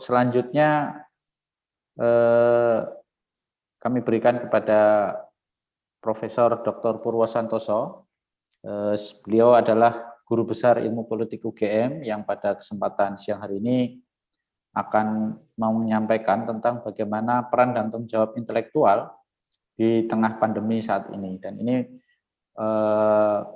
Selanjutnya kami berikan kepada Profesor Dr. Purwosantoso. Beliau adalah guru besar ilmu politik UGM yang pada kesempatan siang hari ini akan mau menyampaikan tentang bagaimana peran dan tanggung jawab intelektual di tengah pandemi saat ini. Dan ini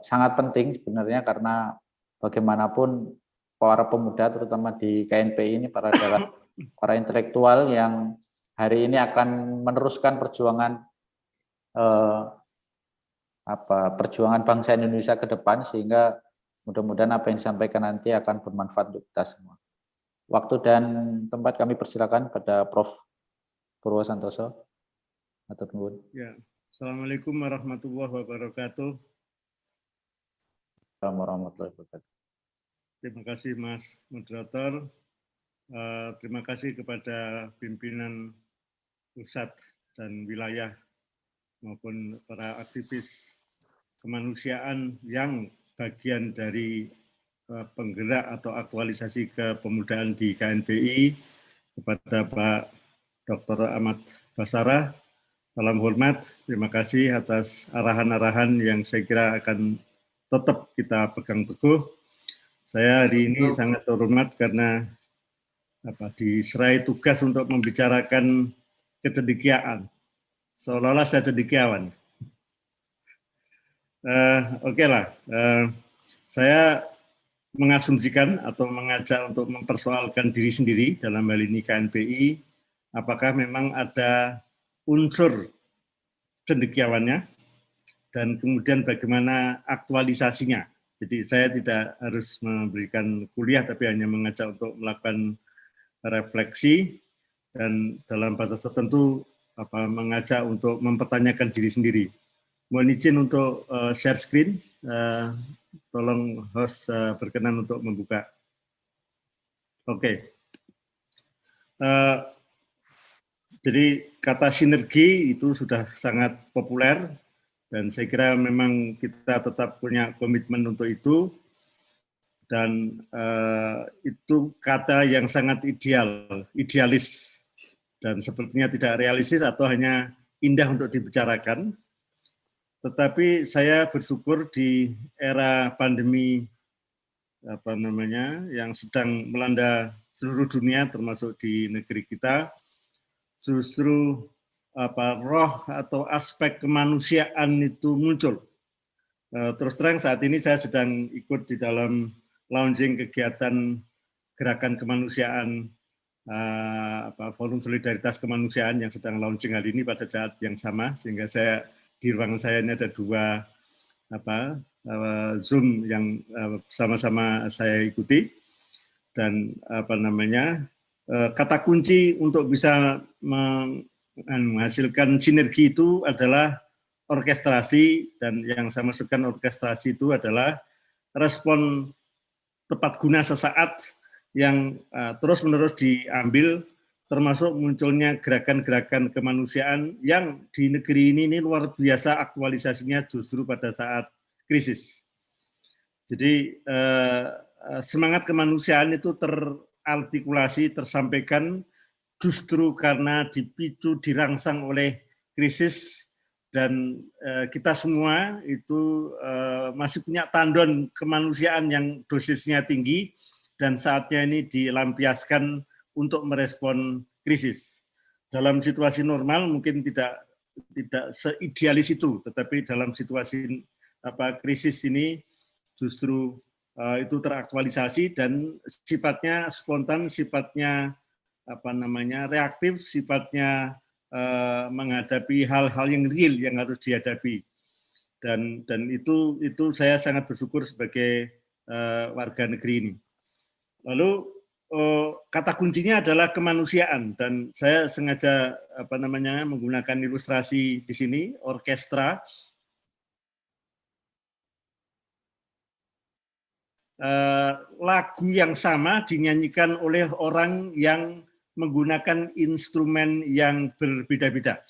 sangat penting sebenarnya karena bagaimanapun para pemuda terutama di KNPI ini para intelektual yang hari ini akan meneruskan perjuangan perjuangan bangsa Indonesia ke depan, sehingga mudah-mudahan apa yang disampaikan nanti akan bermanfaat untuk kita semua. Waktu dan tempat kami persilakan pada Prof. Purwosantoso. Ya. Assalamualaikum warahmatullahi wabarakatuh. Assalamualaikum warahmatullahi wabarakatuh. Terima kasih Mas Moderator. Terima kasih kepada pimpinan pusat dan wilayah maupun para aktivis kemanusiaan yang bagian dari penggerak atau aktualisasi kepemudaan di KNPI, kepada Pak Dr. Ahmad Basarah. Salam hormat, terima kasih atas arahan-arahan yang saya kira akan tetap kita pegang teguh. Saya hari ini sangat terhormat karena diserai tugas untuk membicarakan kecendekiaan. Seolah-olah saya cendekiawan. Oke lah, saya mengasumsikan atau mengajak untuk mempersoalkan diri sendiri dalam hal ini KNPI, apakah memang ada unsur cendekiawannya, dan kemudian bagaimana aktualisasinya. Jadi saya tidak harus memberikan kuliah, tapi hanya mengajak untuk melakukan refleksi, dan dalam batas tertentu mengajak untuk mempertanyakan diri sendiri. Mohon izin untuk share screen, tolong host berkenan untuk membuka. Oke. Jadi kata sinergi itu sudah sangat populer, dan saya kira memang kita tetap punya komitmen untuk itu, dan itu kata yang sangat idealis, dan sepertinya tidak realistis atau hanya indah untuk dibicarakan. Tetapi saya bersyukur di era pandemi yang sedang melanda seluruh dunia termasuk di negeri kita, justru roh atau aspek kemanusiaan itu muncul. Terus terang saat ini saya sedang ikut di dalam launching kegiatan gerakan kemanusiaan, Forum Solidaritas Kemanusiaan yang sedang launching hari ini pada saat yang sama, sehingga saya di ruangan saya ini ada dua Zoom yang sama-sama saya ikuti, dan kata kunci untuk bisa menghasilkan sinergi itu adalah orkestrasi, dan yang saya maksudkan orkestrasi itu adalah respon tepat guna sesaat yang terus-menerus diambil, termasuk munculnya gerakan-gerakan kemanusiaan yang di negeri ini luar biasa aktualisasinya justru pada saat krisis. Jadi semangat kemanusiaan itu terartikulasi, tersampaikan justru karena dipicu, dirangsang oleh krisis, dan kita semua itu masih punya tandon kemanusiaan yang dosisnya tinggi, dan saatnya ini dilampiaskan untuk merespon krisis. Dalam situasi normal mungkin tidak seidealis itu, tetapi dalam situasi krisis ini justru itu teraktualisasi dan sifatnya spontan, sifatnya reaktif, sifatnya menghadapi hal-hal yang real yang harus dihadapi. Dan itu saya sangat bersyukur sebagai warga negeri ini. Lalu kata kuncinya adalah kemanusiaan, dan saya sengaja menggunakan ilustrasi di sini, orkestra. Lagu yang sama dinyanyikan oleh orang yang menggunakan instrumen yang berbeda-beda.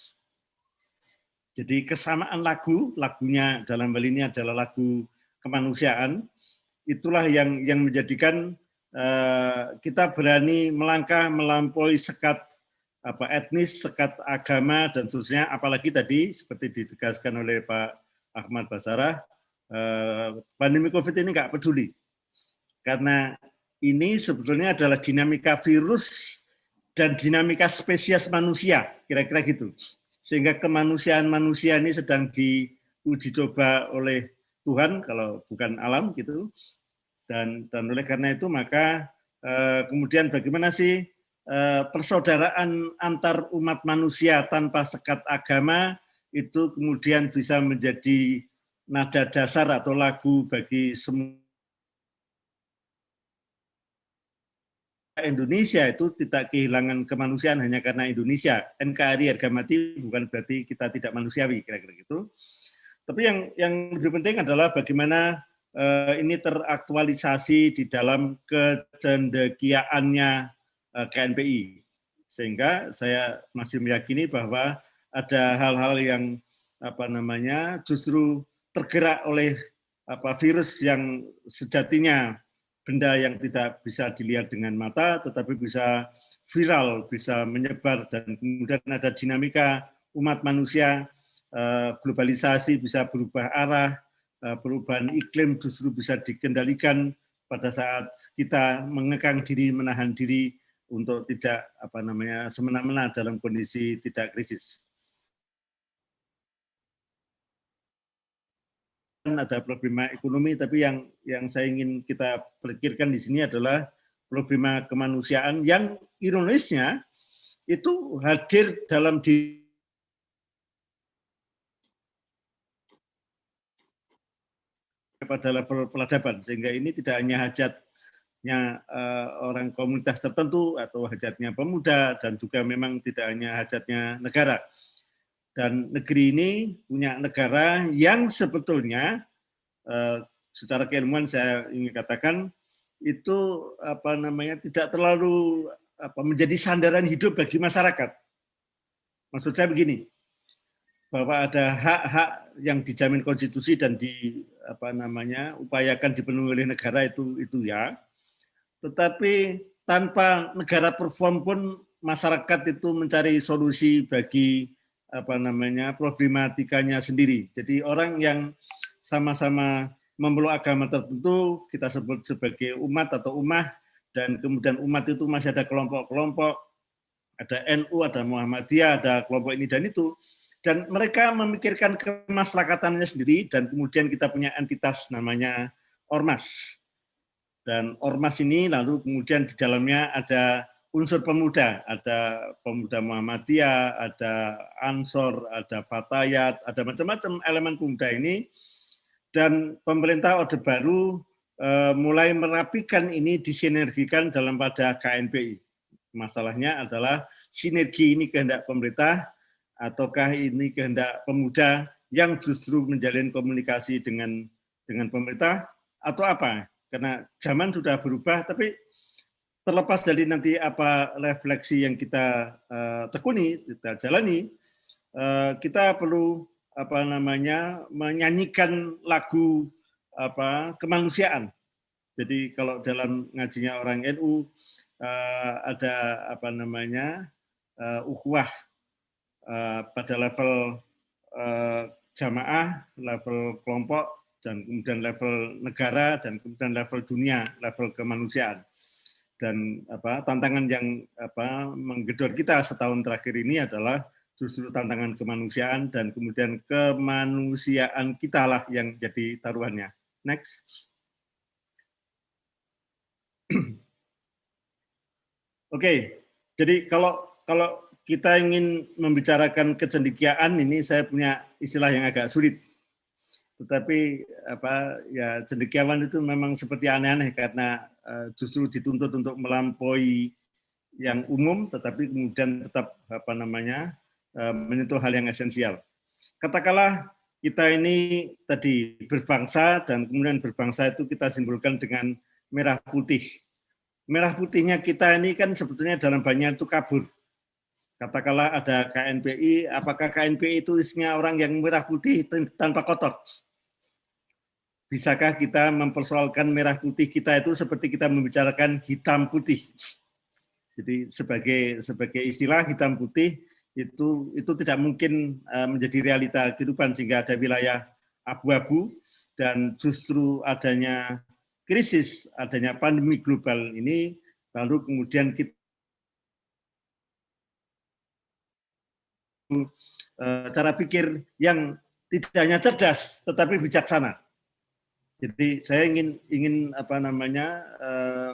Jadi kesamaan lagunya dalam hal ini adalah lagu kemanusiaan, itulah yang menjadikan kita berani melangkah melampaui sekat etnis, sekat agama dan seterusnya, apalagi tadi seperti ditegaskan oleh Pak Ahmad Basarah, pandemi COVID ini nggak peduli, karena ini sebetulnya adalah dinamika virus dan dinamika spesies manusia, kira-kira gitu. Sehingga kemanusiaan manusia ini sedang diuji coba oleh Tuhan, kalau bukan alam gitu. Dan oleh karena itu maka kemudian bagaimana sih persaudaraan antar umat manusia tanpa sekat agama itu kemudian bisa menjadi nada dasar atau lagu bagi semua Indonesia itu tidak kehilangan kemanusiaan hanya karena Indonesia. NKRI harga mati bukan berarti kita tidak manusiawi, kira-kira gitu. Tapi yang lebih penting adalah bagaimana ini teraktualisasi di dalam kecendekiaannya KNPI. Sehingga saya masih meyakini bahwa ada hal-hal yang justru tergerak oleh virus yang sejatinya benda yang tidak bisa dilihat dengan mata, tetapi bisa viral, bisa menyebar, dan kemudian ada dinamika umat manusia, globalisasi bisa berubah arah, perubahan iklim justru bisa dikendalikan pada saat kita mengekang diri, menahan diri untuk tidak semena-mena dalam kondisi tidak krisis. Ada problema ekonomi, tapi yang saya ingin kita pikirkan di sini adalah problema kemanusiaan yang ironisnya itu hadir dalam diri pada level peradaban, sehingga ini tidak hanya hajatnya orang komunitas tertentu atau hajatnya pemuda, dan juga memang tidak hanya hajatnya negara. Dan negeri ini punya negara yang sebetulnya secara keilmuan saya ingin katakan itu tidak terlalu menjadi sandaran hidup bagi masyarakat. Maksud saya begini, bahwa ada hak-hak yang dijamin konstitusi dan upayakan dipenuhi oleh negara itu ya. Tetapi tanpa negara perform pun masyarakat itu mencari solusi bagi problematikanya sendiri. Jadi orang yang sama-sama memeluk agama tertentu kita sebut sebagai umat atau ummah, dan kemudian umat itu masih ada kelompok-kelompok, ada NU, ada Muhammadiyah, ada kelompok ini dan itu, dan mereka memikirkan kemaslahatatannya sendiri, dan kemudian kita punya entitas namanya ormas. Dan ormas ini lalu kemudian di dalamnya ada unsur pemuda, ada pemuda Muhammadiyah, ada Ansor, ada Fatayat, ada macam-macam elemen pemuda ini, dan pemerintah Orde Baru mulai merapikan ini, disinergikan dalam pada KNPI. Masalahnya adalah sinergi ini kehendak pemerintah ataukah ini kehendak pemuda yang justru menjalin komunikasi dengan pemerintah atau apa? Karena zaman sudah berubah, tapi terlepas dari nanti apa refleksi yang kita tekuni, kita jalani, kita perlu menyanyikan lagu kemanusiaan. Jadi kalau dalam ngajinya orang NU ada ukhuwah pada level jamaah, level kelompok, dan kemudian level negara, dan kemudian level dunia, level kemanusiaan. Dan tantangan yang menggedor kita setahun terakhir ini adalah justru tantangan kemanusiaan, dan kemudian kemanusiaan kita lah yang jadi taruhannya. Next. Oke, jadi kalau kita ingin membicarakan kecendekiaan ini, saya punya istilah yang agak sulit. Tetapi cendekiawan itu memang seperti aneh-aneh karena justru dituntut untuk melampaui yang umum, tetapi kemudian tetap menyentuh hal yang esensial. Katakanlah kita ini tadi berbangsa, dan kemudian berbangsa itu kita simbolkan dengan merah putih. Merah putihnya kita ini kan sebetulnya dalam banyak itu kabur. Katakanlah ada KNPI, apakah KNPI itu isinya orang yang merah putih tanpa kotor? bisakah kita mempersoalkan merah putih kita itu seperti kita membicarakan hitam putih. Jadi sebagai istilah hitam putih itu tidak mungkin menjadi realita kehidupan, sehingga ada wilayah abu-abu, dan justru adanya krisis, adanya pandemi global ini, lalu kemudian kita cara pikir yang tidak hanya cerdas tetapi bijaksana. Jadi saya ingin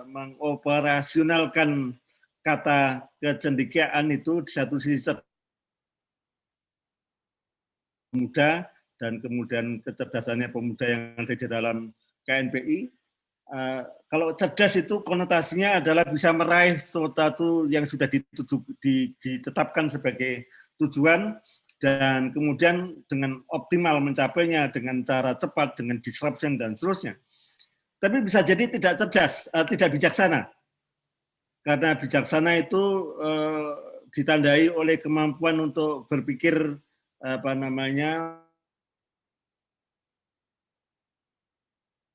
mengoperasionalkan kata kecendekiaan itu di satu sisi pemuda, dan kemudian kecerdasannya pemuda yang ada di dalam KNPI. Kalau cerdas itu konotasinya adalah bisa meraih sesuatu yang sudah ditetapkan sebagai tujuan, dan kemudian dengan optimal mencapainya dengan cara cepat, dengan disruption dan seterusnya. Tapi bisa jadi tidak cerdas, tidak bijaksana. Karena bijaksana itu ditandai oleh kemampuan untuk berpikir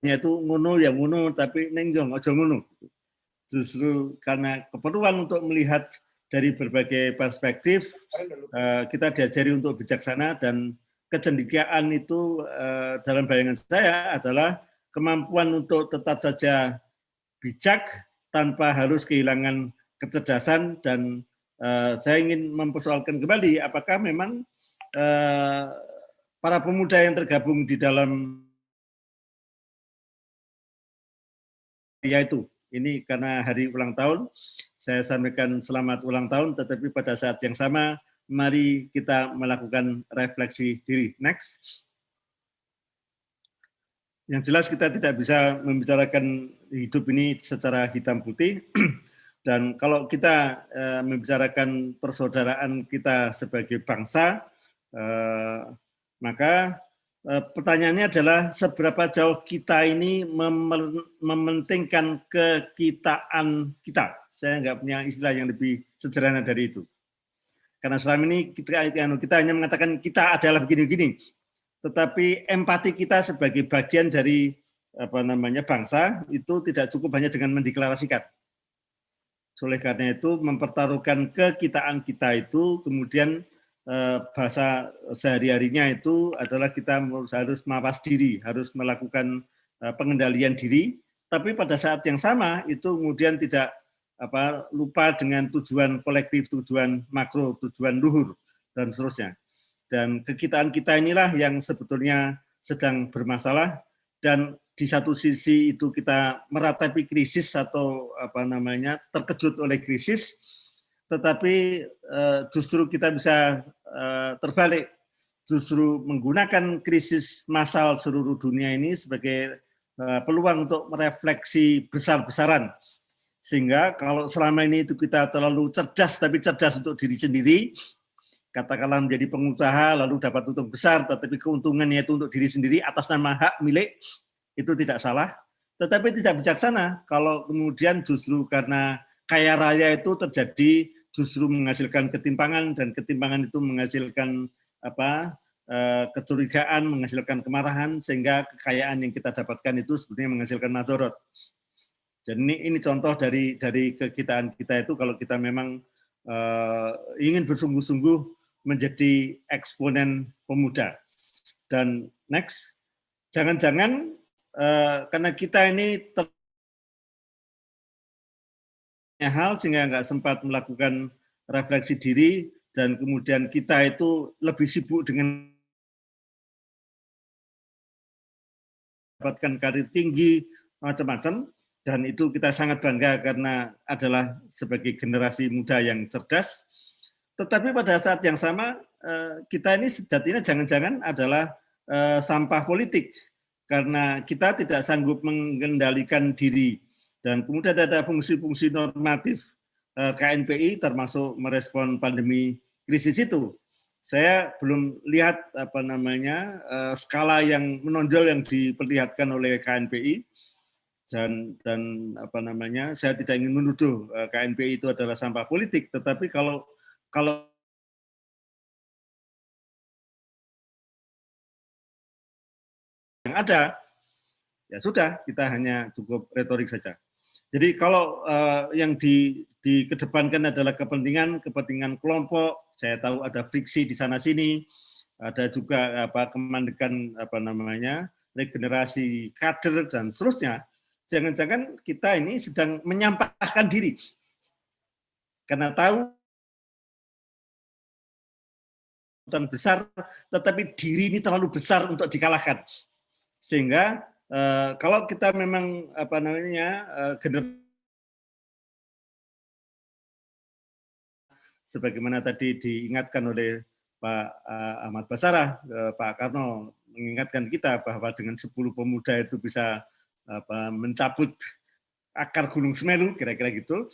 itu ngono ya ngono, tapi nengjong ojo ngono. Justru karena keperluan untuk melihat dari berbagai perspektif, kita diajari untuk bijaksana, dan kecendekiaan itu dalam bayangan saya adalah kemampuan untuk tetap saja bijak tanpa harus kehilangan kecerdasan. Dan saya ingin mempersoalkan kembali apakah memang para pemuda yang tergabung di dalam yaitu ini karena hari ulang tahun, saya sampaikan selamat ulang tahun, tetapi pada saat yang sama, mari kita melakukan refleksi diri. Next. Yang jelas kita tidak bisa membicarakan hidup ini secara hitam putih, dan kalau kita membicarakan persaudaraan kita sebagai bangsa, maka pertanyaannya adalah seberapa jauh kita ini mementingkan kekitaan kita. Saya nggak punya istilah yang lebih sederhana dari itu. Karena selama ini kita hanya mengatakan kita adalah begini-begini, tetapi empati kita sebagai bagian dari bangsa itu tidak cukup hanya dengan mendeklarasikan. Oleh karena itu mempertaruhkan kekitaan kita itu, kemudian bahasa sehari-harinya itu adalah kita harus mawas diri, harus melakukan pengendalian diri, tapi pada saat yang sama itu kemudian tidak lupa dengan tujuan kolektif, tujuan makro, tujuan luhur, dan seterusnya. Dan kekitaan kita inilah yang sebetulnya sedang bermasalah, dan di satu sisi itu kita meratapi krisis atau terkejut oleh krisis, tetapi justru kita bisa terbalik, justru menggunakan krisis massal seluruh dunia ini sebagai peluang untuk merefleksi besar-besaran. Sehingga kalau selama ini itu kita terlalu cerdas, tapi cerdas untuk diri sendiri, katakanlah menjadi pengusaha lalu dapat untung besar, tetapi keuntungannya itu untuk diri sendiri atas nama hak milik, itu tidak salah. Tetapi tidak bijaksana kalau kemudian justru karena kaya raya itu terjadi, justru menghasilkan ketimpangan, dan ketimpangan itu menghasilkan kecurigaan, menghasilkan kemarahan, sehingga kekayaan yang kita dapatkan itu sebenarnya menghasilkan madorot. Jadi ini contoh dari kekitaan kita itu, kalau kita memang ingin bersungguh-sungguh menjadi eksponen pemuda. Dan next, jangan-jangan karena kita ini hal sehingga nggak sempat melakukan refleksi diri, dan kemudian kita itu lebih sibuk dengan mendapatkan karir tinggi, macam-macam, dan itu kita sangat bangga karena adalah sebagai generasi muda yang cerdas. Tetapi pada saat yang sama, kita ini sejatinya jangan-jangan adalah sampah politik, karena kita tidak sanggup mengendalikan diri. Dan kemudian ada fungsi-fungsi normatif KNPI, termasuk merespon pandemi krisis itu. Saya belum lihat skala yang menonjol yang diperlihatkan oleh KNPI, dan saya tidak ingin menuduh KNPI itu adalah sampah politik, tetapi kalau yang ada ya sudah, kita hanya cukup retorik saja. Jadi kalau yang dikedepankan adalah kepentingan kelompok, saya tahu ada friksi di sana sini, ada juga kemandekan regenerasi kader dan seterusnya. Jangan-jangan kita ini sedang menyampahkan diri karena tahu besar, tetapi diri ini terlalu besar untuk dikalahkan. Sehingga kalau kita memang sebagaimana tadi diingatkan oleh Pak Ahmad Basarah, Pak Karno mengingatkan kita bahwa dengan 10 pemuda itu bisa mencabut akar Gunung Semeru, kira-kira gitu.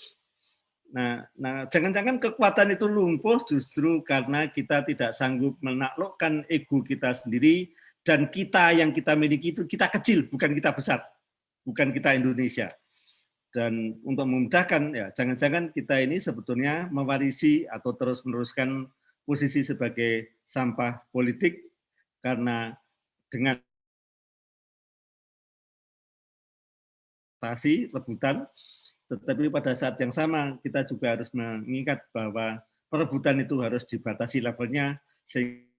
Nah, jangan-jangan kekuatan itu lumpuh justru karena kita tidak sanggup menaklukkan ego kita sendiri, dan kita yang kita miliki itu kita kecil, bukan kita besar, bukan kita Indonesia. Dan untuk memudahkan, ya jangan-jangan kita ini sebetulnya mewarisi atau terus meneruskan posisi sebagai sampah politik, karena dengan rebutan, tetapi pada saat yang sama kita juga harus mengingat bahwa perebutan itu harus dibatasi levelnya, sehingga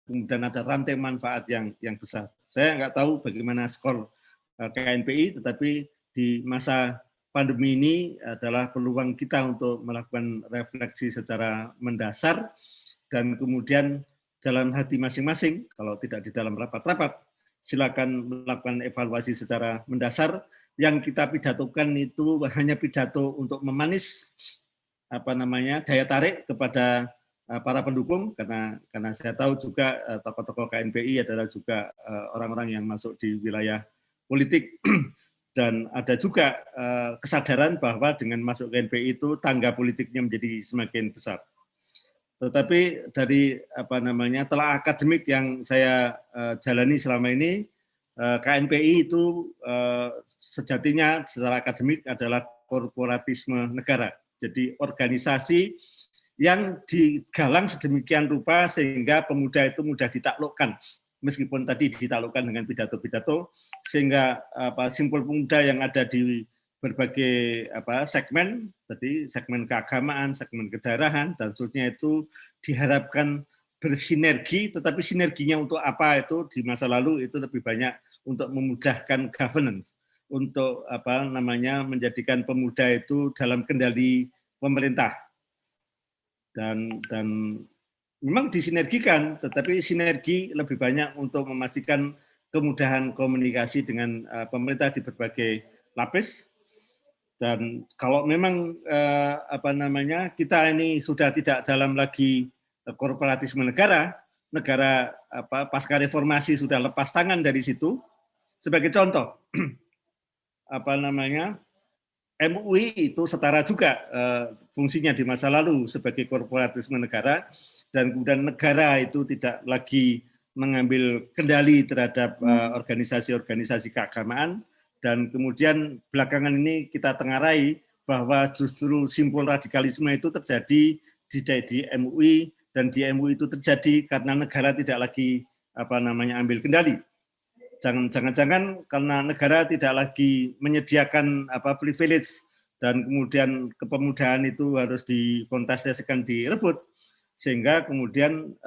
kemudian ada rantai manfaat yang besar. Saya nggak tahu bagaimana skor KNPI, tetapi di masa pandemi ini adalah peluang kita untuk melakukan refleksi secara mendasar, dan kemudian dalam hati masing-masing, kalau tidak di dalam rapat-rapat, silakan melakukan evaluasi secara mendasar. Yang kita pidatokan itu hanya pidato untuk memanis daya tarik kepada para pendukung, karena saya tahu juga tokoh-tokoh KNPI adalah juga orang-orang yang masuk di wilayah politik, dan ada juga kesadaran bahwa dengan masuk KNPI itu tangga politiknya menjadi semakin besar. Tetapi dari telah akademik yang saya jalani selama ini, KNPI itu sejatinya secara akademik adalah korporatisme negara. Jadi organisasi yang digalang sedemikian rupa sehingga pemuda itu mudah ditaklukkan, meskipun tadi ditaklukkan dengan pidato-pidato, sehingga simpul pemuda yang ada di berbagai segmen, tadi segmen keagamaan, segmen kedaerahan, dan seterusnya itu diharapkan bersinergi, tetapi sinerginya untuk apa itu di masa lalu itu lebih banyak untuk memudahkan governance, untuk menjadikan pemuda itu dalam kendali pemerintah, dan memang disinergikan, tetapi sinergi lebih banyak untuk memastikan kemudahan komunikasi dengan pemerintah di berbagai lapis. Dan kalau memang kita ini sudah tidak dalam lagi korporatisme negara pasca reformasi sudah lepas tangan dari situ. Sebagai contoh, MUI itu setara juga fungsinya di masa lalu sebagai korporatisme negara, dan kemudian negara itu tidak lagi mengambil kendali terhadap organisasi-organisasi keagamaan, dan kemudian belakangan ini kita tengarai bahwa justru simpul radikalisme itu terjadi di MUI, dan di MUI itu terjadi karena negara tidak lagi ambil kendali. Jangan-jangan karena negara tidak lagi menyediakan privilege, dan kemudian kepemudaan itu harus dikontestasikan, direbut, sehingga kemudian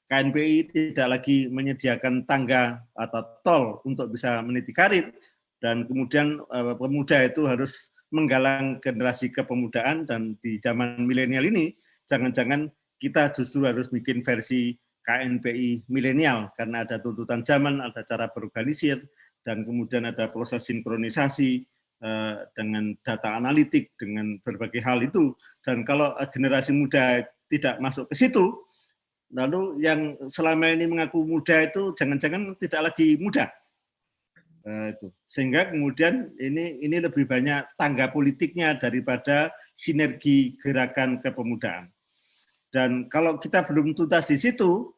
KNPI tidak lagi menyediakan tangga atau tol untuk bisa meniti karir, dan kemudian pemuda itu harus menggalang generasi kepemudaan. Dan di zaman milenial ini jangan-jangan kita justru harus bikin versi KNPI milenial, karena ada tuntutan zaman, ada cara berorganisir, dan kemudian ada proses sinkronisasi dengan data analitik, dengan berbagai hal itu. Dan kalau generasi muda tidak masuk ke situ, lalu yang selama ini mengaku muda itu jangan-jangan tidak lagi muda. Itu. Sehingga kemudian ini lebih banyak tangga politiknya daripada sinergi gerakan kepemudaan. Dan kalau kita belum tuntas di situ,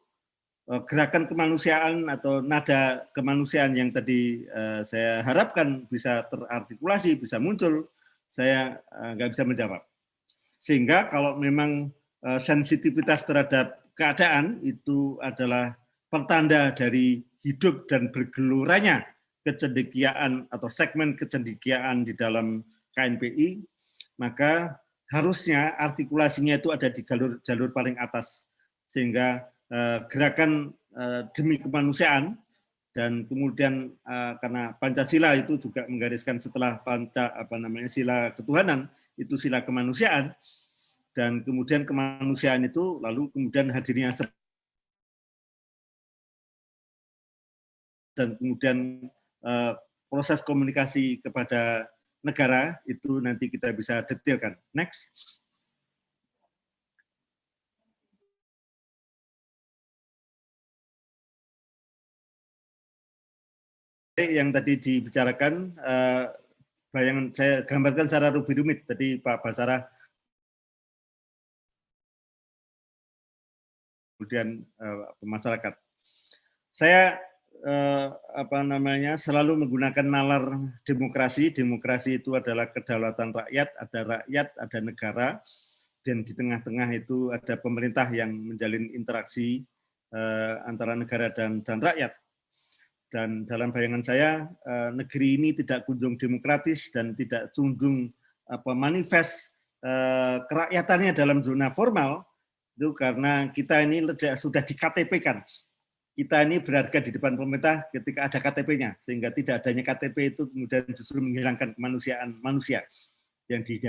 gerakan kemanusiaan atau nada kemanusiaan yang tadi saya harapkan bisa terartikulasi, bisa muncul, saya nggak bisa menjawab. Sehingga kalau memang sensitivitas terhadap keadaan itu adalah pertanda dari hidup dan bergeloranya kecendekiaan atau segmen kecendekiaan di dalam KNPI, maka harusnya artikulasinya itu ada di jalur paling atas, sehingga gerakan demi kemanusiaan dan kemudian karena Pancasila itu juga menggariskan setelah sila ketuhanan itu sila kemanusiaan, dan kemudian kemanusiaan itu lalu kemudian hadirnya dan kemudian proses komunikasi kepada negara itu nanti kita bisa detailkan. Next. Yang tadi dibicarakan, bayangan saya gambarkan secara lebih rumit tadi Pak Basarah, kemudian masyarakat. Saya selalu menggunakan nalar demokrasi. Demokrasi itu adalah kedaulatan rakyat, ada negara, dan di tengah-tengah itu ada pemerintah yang menjalin interaksi antara negara dan rakyat. Dan dalam bayangan saya, negeri ini tidak kunjung demokratis dan tidak kunjung manifest kerakyatannya dalam zona formal, itu karena kita ini sudah di KTP-kan. Kita ini berharga di depan pemerintah ketika ada KTP-nya, sehingga tidak adanya KTP itu kemudian justru menghilangkan kemanusiaan manusia. Yang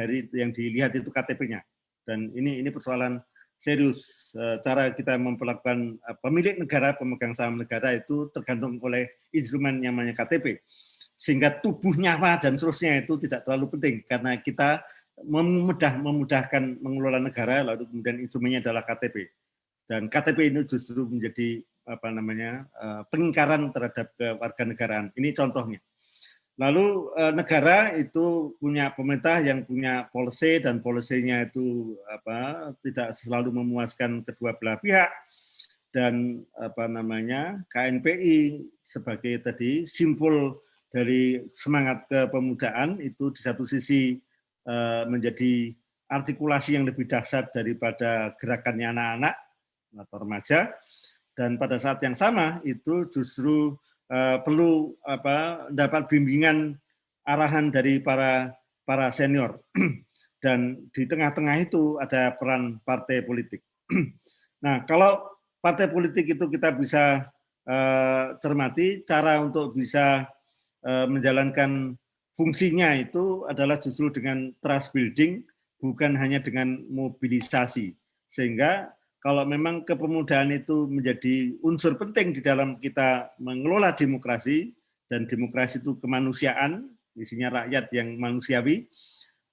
dilihat itu KTP-nya. Dan ini persoalan serius. Cara kita memperlakukan pemilik negara, pemegang saham negara itu tergantung oleh instrumen yang namanya KTP. Sehingga tubuh, nyawa, dan seterusnya itu tidak terlalu penting, karena kita memudahkan mengelola negara, lalu kemudian instrumennya adalah KTP. Dan KTP ini justru menjadi pengingkaran terhadap kewarganegaraan. Ini contohnya. Lalu negara itu punya pemerintah yang punya policy, dan polisinya itu tidak selalu memuaskan kedua belah pihak, dan KNPI sebagai tadi simbol dari semangat kepemudaan itu di satu sisi menjadi artikulasi yang lebih dahsyat daripada gerakannya anak-anak atau remaja, dan pada saat yang sama itu justru perlu dapat bimbingan arahan dari para senior. Dan di tengah-tengah itu ada peran partai politik. Nah, kalau partai politik itu kita bisa cermati, cara untuk bisa menjalankan fungsinya itu adalah justru dengan trust building, bukan hanya dengan mobilisasi. Sehingga kalau memang kepemudaan itu menjadi unsur penting di dalam kita mengelola demokrasi, dan demokrasi itu kemanusiaan, isinya rakyat yang manusiawi,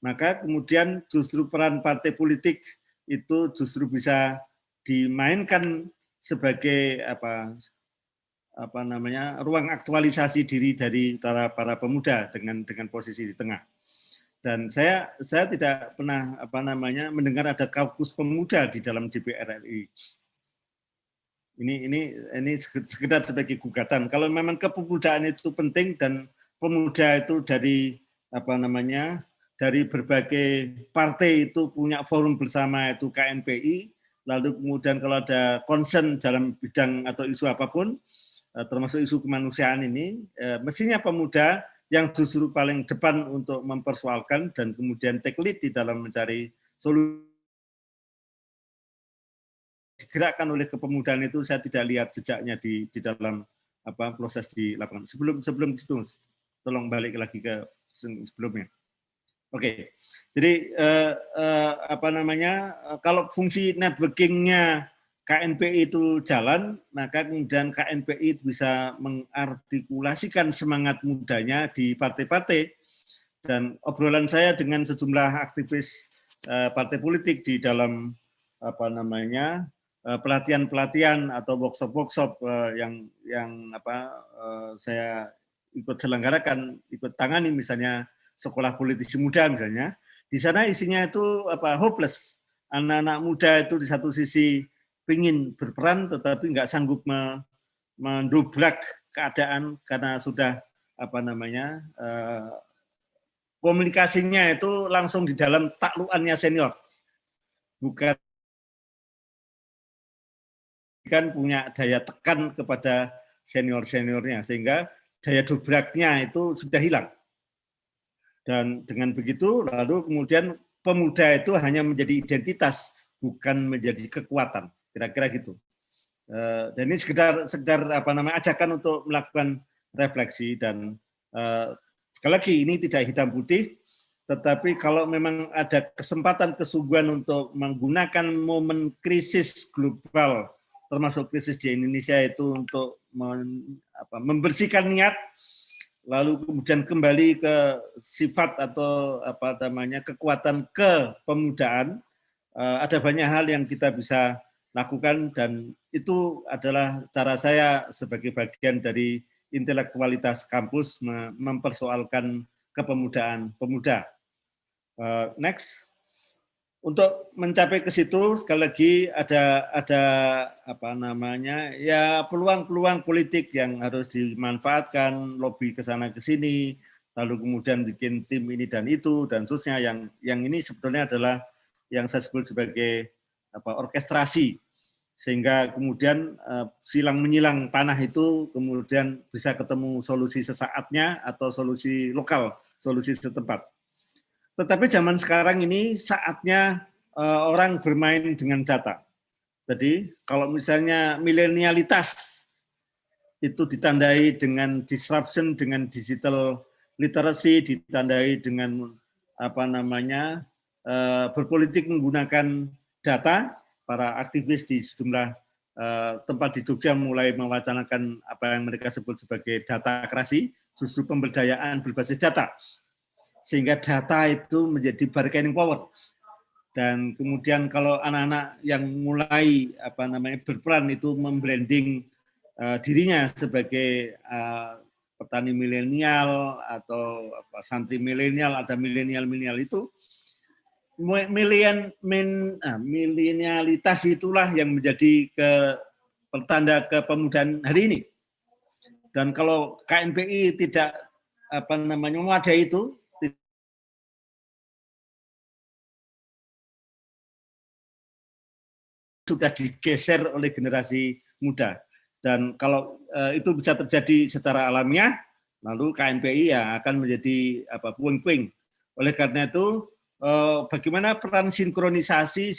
maka kemudian justru peran partai politik itu justru bisa dimainkan sebagai ruang aktualisasi diri dari para pemuda dengan posisi di tengah. Dan saya tidak pernah mendengar ada kaukus pemuda di dalam DPR RI. Ini sekedar sebagai gugatan. Kalau memang kepemudaan itu penting dan pemuda itu dari dari berbagai partai itu punya forum bersama itu KNPI, lalu kemudian kalau ada concern dalam bidang atau isu apapun, termasuk isu kemanusiaan ini, mestinya pemuda yang justru paling depan untuk mempersoalkan dan kemudian take lead di dalam mencari solusi. Digerakkan oleh kepemudaan itu saya tidak lihat jejaknya di dalam proses di lapangan. Sebelum itu, tolong balik lagi ke sebelumnya. Oke, jadi kalau fungsi networkingnya KNPI itu jalan, maka kemudian KNPI bisa mengartikulasikan semangat mudanya di partai-partai. Dan obrolan saya dengan sejumlah aktivis partai politik di dalam pelatihan-pelatihan atau workshop-workshop yang saya ikut selenggarakan, ikut tangani, misalnya sekolah politisi muda misalnya, di sana isinya itu hopeless. Anak-anak muda itu di satu sisi ingin berperan tetapi nggak sanggup mendobrak keadaan karena sudah komunikasinya itu langsung di dalam taklukannya senior, bukan kan punya daya tekan kepada senior-seniornya, sehingga daya dobraknya itu sudah hilang. Dan dengan begitu, lalu kemudian pemuda itu hanya menjadi identitas, bukan menjadi kekuatan, kira-kira gitu. Dan ini sekedar ajakan untuk melakukan refleksi, dan sekali lagi ini tidak hitam putih, tetapi kalau memang ada kesempatan kesungguhan untuk menggunakan momen krisis global, termasuk krisis di Indonesia itu untuk membersihkan niat, lalu kemudian kembali ke sifat atau kekuatan kepemudaan, ada banyak hal yang kita bisa lakukan, dan itu adalah cara saya sebagai bagian dari intelektualitas kampus mempersoalkan kepemudaan pemuda. Next. Untuk mencapai ke situ, sekali lagi ada peluang-peluang politik yang harus dimanfaatkan, lobby ke sana ke sini, lalu kemudian bikin tim ini dan itu dan seterusnya, yang ini sebetulnya adalah yang saya sebut sebagai orkestrasi, sehingga kemudian silang menyilang panah itu kemudian bisa ketemu solusi sesaatnya atau solusi lokal, solusi setempat. Tetapi zaman sekarang ini saatnya orang bermain dengan data. Jadi kalau misalnya milenialitas itu ditandai dengan disruption, dengan digital literacy, ditandai dengan berpolitik menggunakan data, para aktivis di sejumlah tempat di Jogja mulai mewacanakan apa yang mereka sebut sebagai datakrasi, justru pemberdayaan berbasis data. Sehingga data itu menjadi bargaining power. Dan kemudian kalau anak-anak yang mulai berperan itu membranding dirinya sebagai petani milenial atau santri milenial, ada milenial itu, milenialitas itulah yang menjadi pertanda kepemudaan hari ini. Dan kalau KNPI tidak mewadai itu, sudah digeser oleh generasi muda. Dan kalau itu bisa terjadi secara alamiah, lalu KNPI ya akan menjadi puing-puing. Oleh karena itu, bagaimana peran sinkronisasi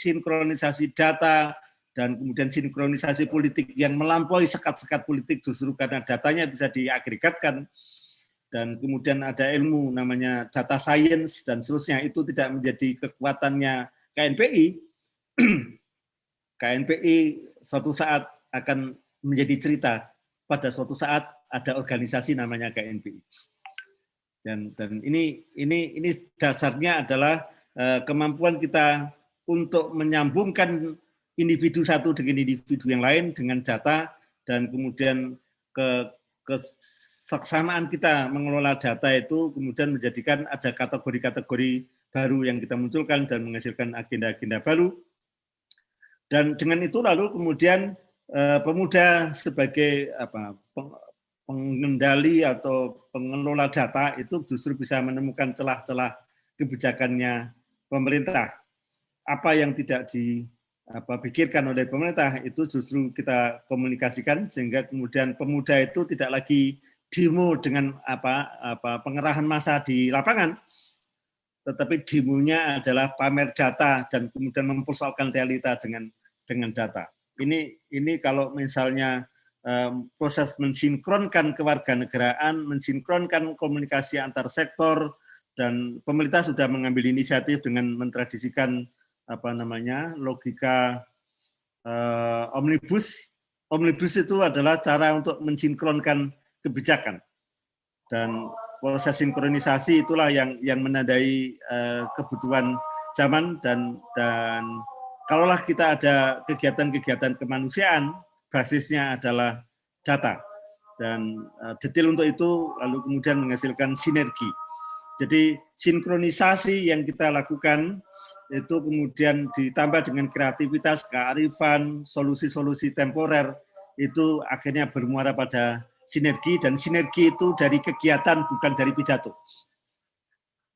data, dan kemudian sinkronisasi politik yang melampaui sekat-sekat politik justru karena datanya bisa diagregatkan, dan kemudian ada ilmu namanya data science dan seterusnya, itu tidak menjadi kekuatannya KNPI. KNPI suatu saat akan menjadi cerita, pada suatu saat ada organisasi namanya KNPI. Dan ini dasarnya adalah kemampuan kita untuk menyambungkan individu satu dengan individu yang lain dengan data, dan kemudian kesaksamaan kita mengelola data itu kemudian menjadikan ada kategori-kategori baru yang kita munculkan dan menghasilkan agenda-agenda baru. Dan dengan itu lalu kemudian pemuda sebagai pengendali atau pengelola data itu justru bisa menemukan celah-celah kebijakannya pemerintah. Apa yang tidak dipikirkan oleh pemerintah itu justru kita komunikasikan, sehingga kemudian pemuda itu tidak lagi demo dengan pengerahan massa di lapangan, tetapi demonya adalah pamer data dan kemudian mempersoalkan realita dengan data. Ini kalau misalnya proses mensinkronkan kewarganegaraan, mensinkronkan komunikasi antar sektor, dan pemerintah sudah mengambil inisiatif dengan mentradisikan logika omnibus. Omnibus itu adalah cara untuk mensinkronkan kebijakan, dan proses sinkronisasi itulah yang menandai kebutuhan zaman, dan kalaulah kita ada kegiatan-kegiatan kemanusiaan, basisnya adalah data. Dan detail untuk itu lalu kemudian menghasilkan sinergi. Jadi sinkronisasi yang kita lakukan itu kemudian ditambah dengan kreativitas, kearifan, solusi-solusi temporer, itu akhirnya bermuara pada sinergi, dan sinergi itu dari kegiatan bukan dari pidato.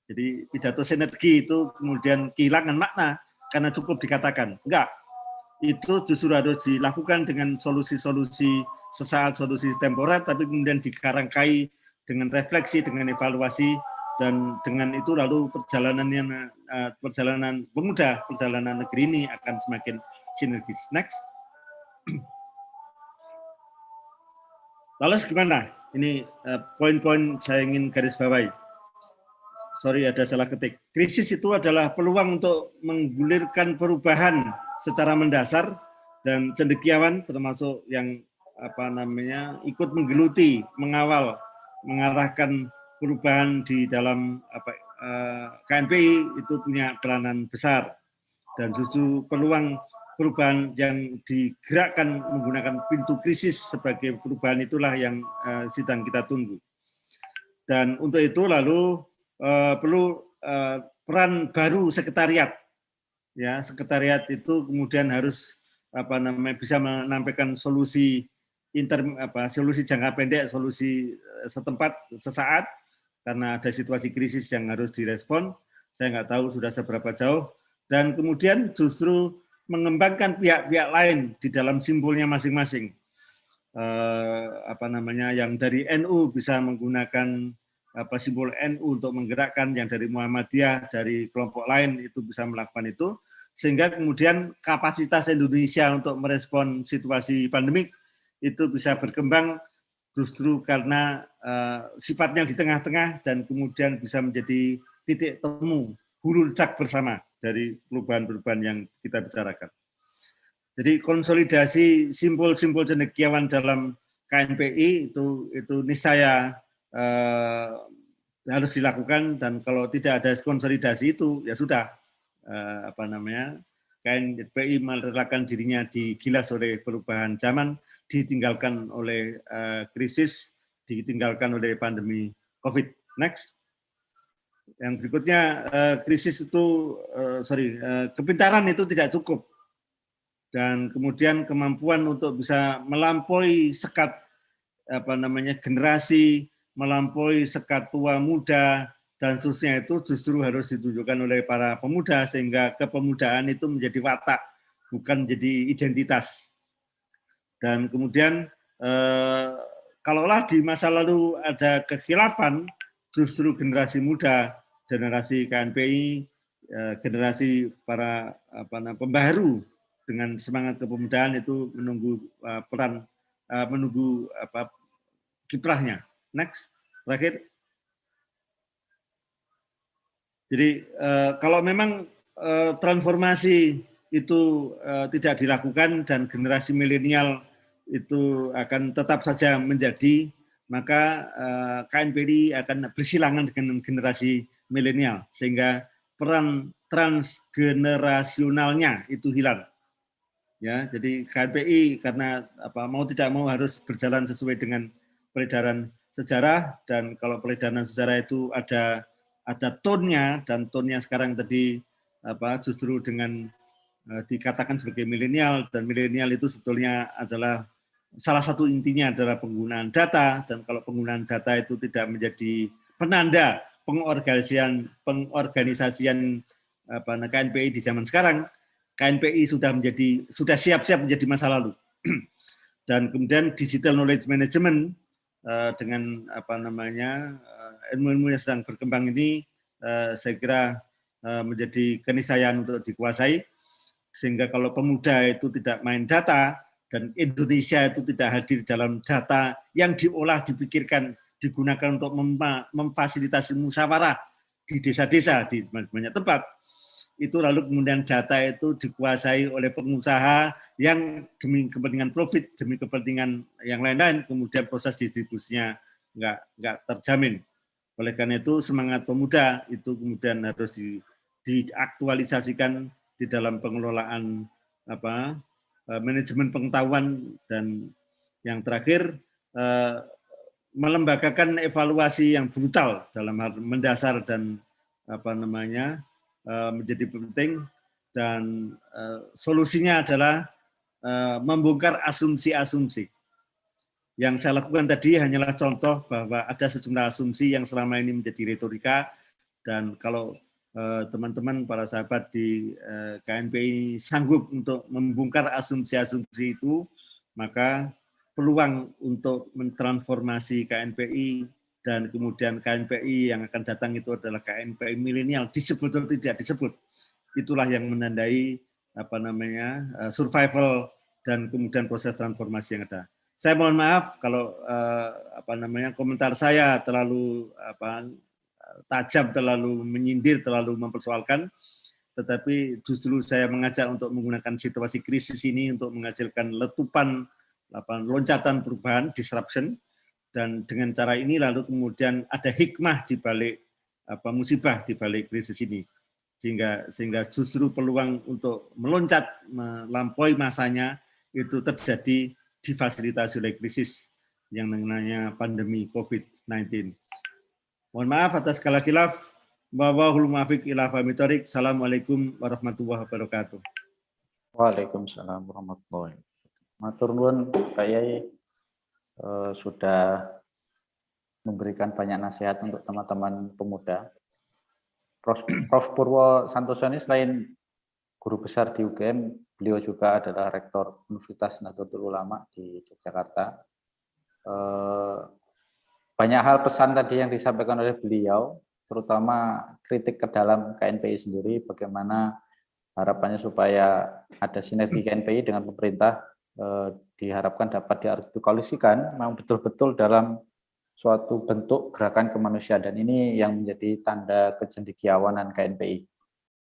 Jadi pidato sinergi itu kemudian kehilangan makna karena cukup dikatakan. Enggak, itu justru harus dilakukan dengan solusi-solusi sesaat, solusi temporer, tapi kemudian dikarangkai dengan refleksi, dengan evaluasi, dan dengan itu lalu perjalanan pemuda, perjalanan negeri ini akan semakin sinergis. Next. Lalu gimana? Ini poin-poin saya ingin garis bawahi. Sorry, ada salah ketik. Krisis itu adalah peluang untuk menggulirkan perubahan secara mendasar dan cendekiawan, termasuk yang ikut menggeluti, mengawal, mengarahkan perubahan di dalam KNPI itu punya peranan besar, dan justru peluang perubahan yang digerakkan menggunakan pintu krisis sebagai perubahan itulah yang sedang kita tunggu. Dan untuk itu lalu perlu peran baru sekretariat. Ya, sekretariat itu kemudian harus bisa menampilkan solusi solusi jangka pendek, solusi setempat, sesaat, karena ada situasi krisis yang harus direspon. Saya nggak tahu sudah seberapa jauh. Dan kemudian justru mengembangkan pihak-pihak lain di dalam simbolnya masing-masing. Yang dari NU bisa menggunakan simbol NU untuk menggerakkan, yang dari Muhammadiyah, dari kelompok lain itu bisa melakukan itu, sehingga kemudian kapasitas Indonesia untuk merespon situasi pandemik itu bisa berkembang justru karena sifatnya di tengah-tengah dan kemudian bisa menjadi titik temu, hulu ledak bersama dari perubahan-perubahan yang kita bicarakan. Jadi konsolidasi simbol-simbol cendekiawan dalam KNPI itu niscaya harus dilakukan, dan kalau tidak ada konsolidasi itu ya sudah KNPI merelakan dirinya digilas oleh perubahan zaman, ditinggalkan oleh krisis, ditinggalkan oleh pandemi COVID. Next. Yang berikutnya, krisis itu kepintaran itu tidak cukup, dan kemudian kemampuan untuk bisa melampaui sekat generasi, melampaui sekat tua muda, dan seterusnya itu justru harus ditunjukkan oleh para pemuda, sehingga kepemudaan itu menjadi watak, bukan menjadi identitas. Dan kemudian kalaulah di masa lalu ada kekhilafan, justru generasi muda, generasi KNPI, generasi para pembaharu dengan semangat kepemudaan itu menunggu menunggu kiprahnya. Next, terakhir. Jadi kalau memang transformasi itu tidak dilakukan dan generasi milenial itu akan tetap saja menjadi, maka KNPI akan bersilangan dengan generasi milenial, sehingga peran transgenerasionalnya itu hilang. Ya, jadi KNPI karena mau tidak mau harus berjalan sesuai dengan peredaran sejarah, dan kalau peredaran sejarah itu ada tone-nya, dan tone-nya sekarang tadi justru dengan dikatakan sebagai milenial, dan milenial itu sebetulnya adalah salah satu intinya adalah penggunaan data, dan kalau penggunaan data itu tidak menjadi penanda pengorganisasian KNPI di zaman sekarang, KNPI sudah siap-siap menjadi masa lalu. Dan kemudian digital knowledge management dengan ilmu-ilmu yang sedang berkembang ini saya kira menjadi keniscayaan untuk dikuasai, sehingga kalau pemuda itu tidak main data, dan Indonesia itu tidak hadir dalam data yang diolah, dipikirkan, digunakan untuk memfasilitasi musyawarah di desa-desa, di banyak tempat, itu lalu kemudian data itu dikuasai oleh pengusaha yang demi kepentingan profit, demi kepentingan yang lain-lain, kemudian proses distribusinya nggak terjamin. Oleh karena itu semangat pemuda itu kemudian harus diaktualisasikan di dalam pengelolaan manajemen pengetahuan, dan yang terakhir melembagakan evaluasi yang brutal dalam hal mendasar dan menjadi penting, dan solusinya adalah membongkar asumsi-asumsi. Yang saya lakukan tadi hanyalah contoh bahwa ada sejumlah asumsi yang selama ini menjadi retorika, dan kalau teman-teman para sahabat di KNPI sanggup untuk membongkar asumsi-asumsi itu, maka peluang untuk mentransformasi KNPI dan kemudian KNPI yang akan datang itu adalah KNPI milenial, disebut atau tidak disebut, itulah yang menandai survival dan kemudian proses transformasi yang ada. Saya mohon maaf kalau komentar saya terlalu tajam, terlalu menyindir, terlalu mempersoalkan, tetapi justru saya mengajak untuk menggunakan situasi krisis ini untuk menghasilkan letupan, loncatan perubahan, disruption, dan dengan cara ini lalu kemudian ada hikmah di balik musibah, di balik krisis ini, sehingga justru peluang untuk meloncat, melampaui masanya itu terjadi difasilitasi oleh krisis yang namanya pandemi COVID-19. Mohon maaf atas segala khilaf. Wallahul muwaffiq ila aqwamit thoriq. Assalamualaikum warahmatullahi wabarakatuh. Waalaikumsalam warahmatullahi wabarakatuh. Matur nuwun Pak Yai sudah memberikan banyak nasihat untuk teman-teman pemuda. Prof. Purwo Santoso ini selain guru besar di UGM, beliau juga adalah rektor Universitas Nahdlatul Ulama di Yogyakarta. Banyak hal pesan tadi yang disampaikan oleh beliau, terutama kritik ke dalam KNPI sendiri, bagaimana harapannya supaya ada sinergi KNPI dengan pemerintah, diharapkan dapat diartikulasikan memang betul-betul dalam suatu bentuk gerakan kemanusiaan, dan ini yang menjadi tanda kecendekiawanan KNPI.